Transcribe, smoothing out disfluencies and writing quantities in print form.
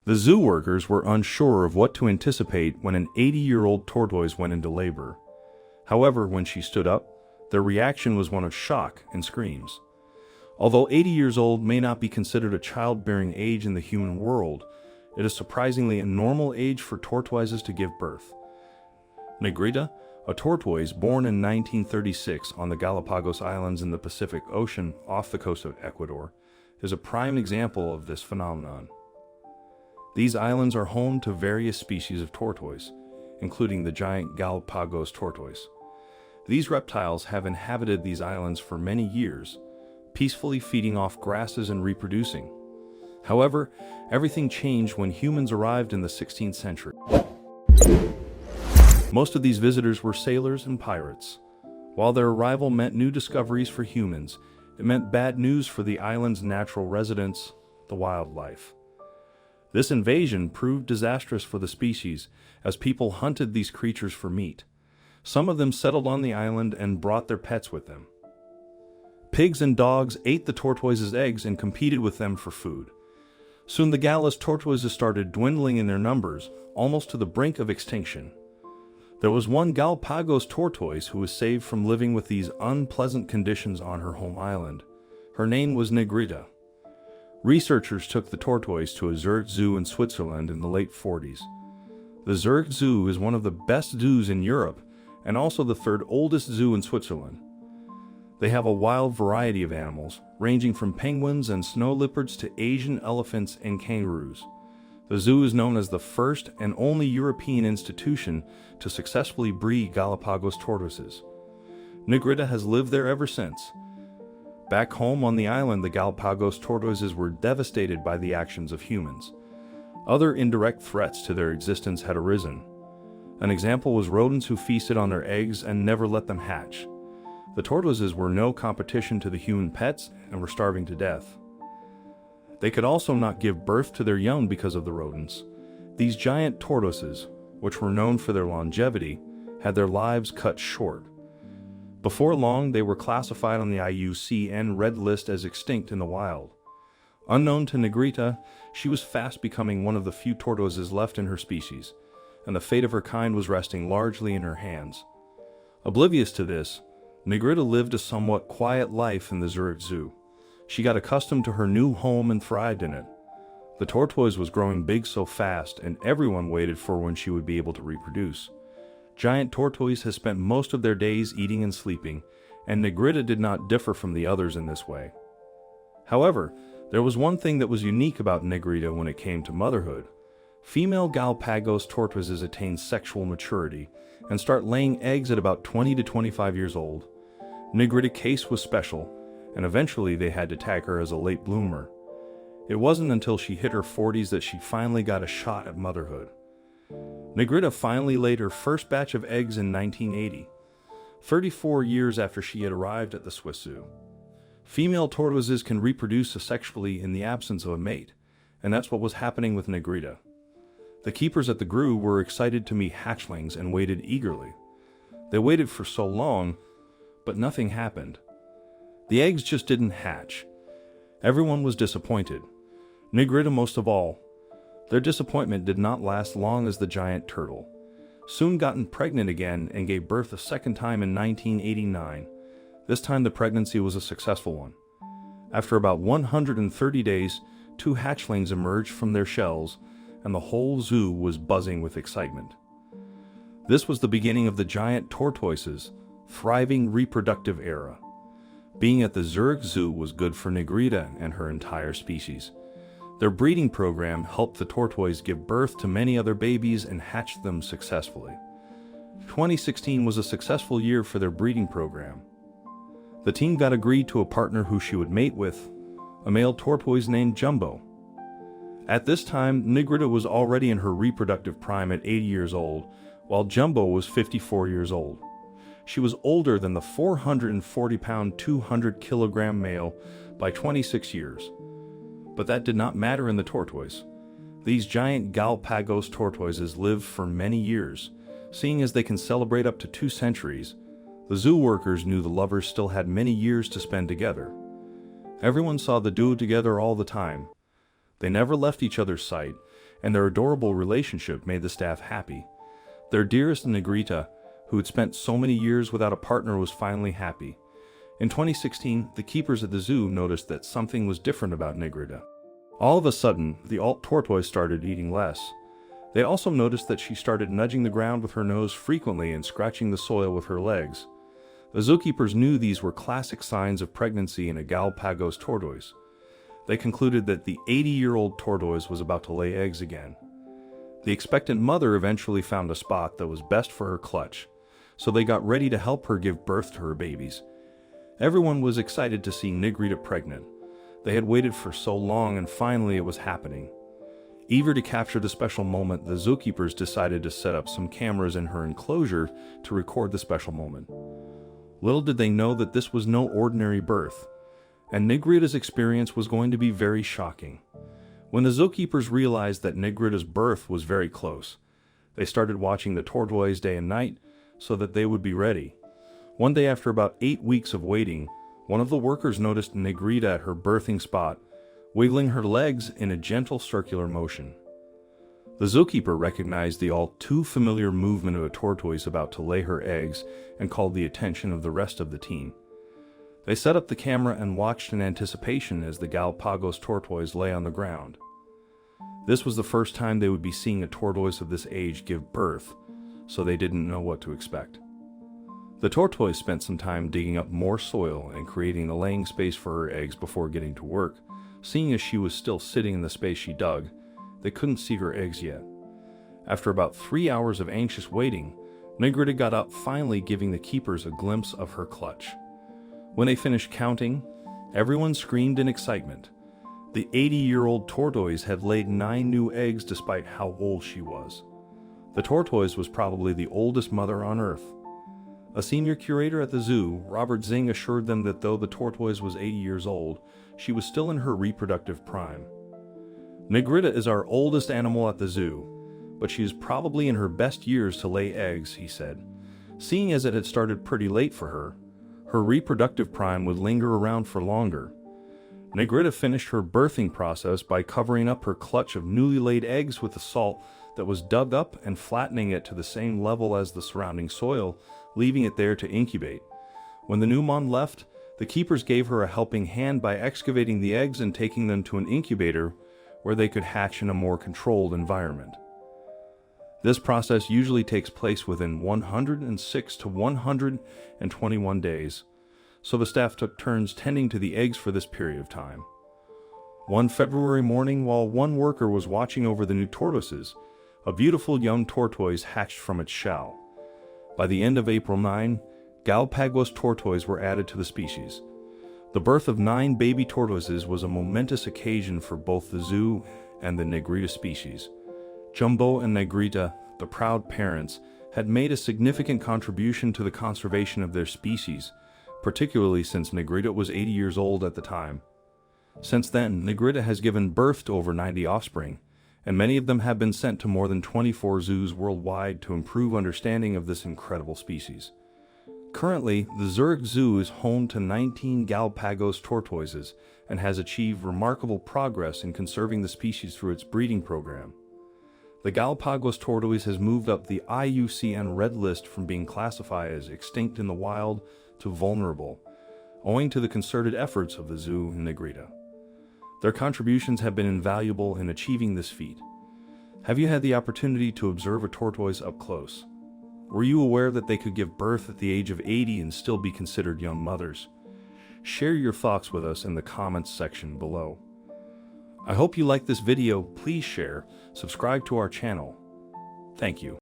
The zoo workers were unsure of what to anticipate when an 80-year-old tortoise went into labor. However, when she stood up, their reaction was one of shock and screams. Although 80 years old may not be considered a childbearing age in the human world, it is surprisingly a normal age for tortoises to give birth. Nigrita, a tortoise born in 1936 on the Galapagos Islands in the Pacific Ocean off the coast of Ecuador, is a prime example of this phenomenon. These islands are home to various species of tortoise, including the giant Galapagos tortoise. These reptiles have inhabited these islands for many years, peacefully feeding off grasses and reproducing. However, everything changed when humans arrived in the 16th century. Most of these visitors were sailors and pirates. While their arrival meant new discoveries for humans, it meant bad news for the island's natural residents, the wildlife. This invasion proved disastrous for the species, as people hunted these creatures for meat. Some of them settled on the island and brought their pets with them. Pigs and dogs ate the tortoises' eggs and competed with them for food. Soon the Galapagos tortoises started dwindling in their numbers, almost to the brink of extinction. There was one Galapagos tortoise who was saved from living with these unpleasant conditions on her home island. Her name was Nigrita. Researchers took the tortoise to a Zurich zoo in Switzerland in the late 40s. The Zurich Zoo is one of the best zoos in Europe and also the third oldest zoo in Switzerland. They have a wild variety of animals, ranging from penguins and snow leopards to Asian elephants and kangaroos. The zoo is known as the first and only European institution to successfully breed Galapagos tortoises. Nigrita has lived there ever since. Back home on the island, the Galapagos tortoises were devastated by the actions of humans. Other indirect threats to their existence had arisen. An example was rodents who feasted on their eggs and never let them hatch. The tortoises were no competition to the human pets and were starving to death. They could also not give birth to their young because of the rodents. These giant tortoises, which were known for their longevity, had their lives cut short. Before long, they were classified on the IUCN Red List as extinct in the wild. Unknown to Nigrita, she was fast becoming one of the few tortoises left in her species, and the fate of her kind was resting largely in her hands. Oblivious to this, Nigrita lived a somewhat quiet life in the Zurich Zoo. She got accustomed to her new home and thrived in it. The tortoise was growing big so fast, and everyone waited for when she would be able to reproduce. Giant tortoise has spent most of their days eating and sleeping, and Nigrita did not differ from the others in this way. However, there was one thing that was unique about Nigrita when it came to motherhood. Female Galapagos tortoises attain sexual maturity and start laying eggs at about 20 to 25 years old. Nigrita's case was special, and eventually they had to tag her as a late bloomer. It wasn't until she hit her 40s that she finally got a shot at motherhood. Nigrita finally laid her first batch of eggs in 1980, 34 years after she had arrived at the Swiss Zoo. Female tortoises can reproduce asexually in the absence of a mate, and that's what was happening with Nigrita. The keepers at the zoo were excited to meet hatchlings and waited eagerly. They waited for so long, but nothing happened. The eggs just didn't hatch. Everyone was disappointed. Nigrita most of all. Their disappointment did not last long, as the giant turtle soon gotten pregnant again and gave birth a second time in 1989. This time the pregnancy was a successful one. After about 130 days, 2 hatchlings emerged from their shells, and the whole zoo was buzzing with excitement. This was the beginning of the giant tortoises' thriving reproductive era. Being at the Zurich Zoo was good for Nigrita and her entire species. Their breeding program helped the tortoise give birth to many other babies and hatch them successfully. 2016 was a successful year for their breeding program. The team got agreed to a partner who she would mate with, a male tortoise named Jumbo. At this time, Nigrita was already in her reproductive prime at 80 years old, while Jumbo was 54 years old. She was older than the 440-pound, 200-kilogram male by 26 years. But that did not matter in the tortoise. These giant Galapagos tortoises live for many years, seeing as they can celebrate up to 2 centuries. The zoo workers knew the lovers still had many years to spend together. Everyone saw the duo together all the time. They never left each other's sight, and their adorable relationship made the staff happy. Their dearest Nigrita, who had spent so many years without a partner, was finally happy. In 2016, the keepers at the zoo noticed that something was different about Nigrita. All of a sudden, the tortoise started eating less. They also noticed that she started nudging the ground with her nose frequently and scratching the soil with her legs. The zookeepers knew these were classic signs of pregnancy in a Galapagos tortoise. They concluded that the 80-year-old tortoise was about to lay eggs again. The expectant mother eventually found a spot that was best for her clutch, so they got ready to help her give birth to her babies. Everyone was excited to see Nigrita pregnant. They had waited for so long, and finally it was happening. Eager to capture the special moment, the zookeepers decided to set up some cameras in her enclosure to record the special moment. Little did they know that this was no ordinary birth, and Nigrita's experience was going to be very shocking. When the zookeepers realized that Nigrita's birth was very close, they started watching the tortoise day and night so that they would be ready. One day, after about 8 weeks of waiting, one of the workers noticed Nigrita at her birthing spot, wiggling her legs in a gentle circular motion. The zookeeper recognized the all too familiar movement of a tortoise about to lay her eggs and called the attention of the rest of the team. They set up the camera and watched in anticipation as the Galapagos tortoise lay on the ground. This was the first time they would be seeing a tortoise of this age give birth, so they didn't know what to expect. The tortoise spent some time digging up more soil and creating a laying space for her eggs before getting to work. Seeing as she was still sitting in the space she dug, they couldn't see her eggs yet. After about 3 hours of anxious waiting, Nigrita got up, finally giving the keepers a glimpse of her clutch. When they finished counting, everyone screamed in excitement. The 80-year-old tortoise had laid 9 new eggs despite how old she was. The tortoise was probably the oldest mother on Earth. A senior curator at the zoo, Robert Zing, assured them that though the tortoise was 80 years old, she was still in her reproductive prime. Nigrita is our oldest animal at the zoo, but she is probably in her best years to lay eggs, he said. Seeing as it had started pretty late for her, her reproductive prime would linger around for longer. Nigrita finished her birthing process by covering up her clutch of newly laid eggs with the salt that was dug up and flattening it to the same level as the surrounding soil, leaving it there to incubate. When the new mom left, the keepers gave her a helping hand by excavating the eggs and taking them to an incubator where they could hatch in a more controlled environment. This process usually takes place within 106 to 121 days, so the staff took turns tending to the eggs for this period of time. One February morning, while one worker was watching over the new tortoises, a beautiful young tortoise hatched from its shell. By the end of April 9, Galapagos tortoises were added to the species. The birth of 9 baby tortoises was a momentous occasion for both the zoo and the Nigrita species. Jumbo and Nigrita, the proud parents, had made a significant contribution to the conservation of their species, particularly since Nigrita was 80 years old at the time. Since then, Nigrita has given birth to over 90 offspring, and many of them have been sent to more than 24 zoos worldwide to improve understanding of this incredible species. Currently, the Zurich Zoo is home to 19 Galapagos tortoises and has achieved remarkable progress in conserving the species through its breeding program. The Galapagos tortoise has moved up the IUCN Red List from being classified as extinct in the wild to vulnerable, owing to the concerted efforts of the zoo in Nigrita. Their contributions have been invaluable in achieving this feat. Have you had the opportunity to observe a tortoise up close? Were you aware that they could give birth at the age of 80 and still be considered young mothers? Share your thoughts with us in the comments section below. I hope you liked this video. Please share, subscribe to our channel. Thank you.